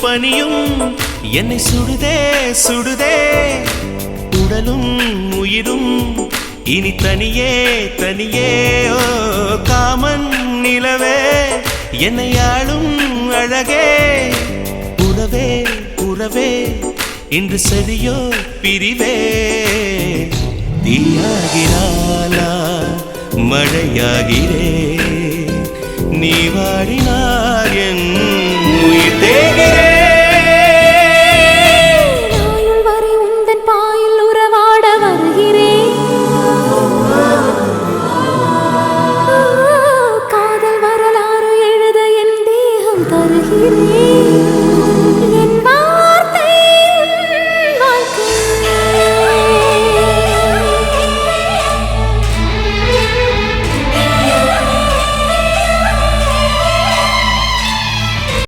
பனியும் என்னை சுடுதே சுடுதே உடலும் உயிரும் இனி தனியே தனியே ஓ காமன் நிலவே என்னை ஆளும் அழகே உறவே உறவே இன்று சரியோ பிரிவே தீயாகிறாளா மழையாகிறே நீ வாடினார் என் உயிர் தேகிறே நாயுள் வரை உந்தன் பாயில் உறவாட வருகிறேன் காதல் வரலாறு எழுத என் தேகம் தருகிறேன்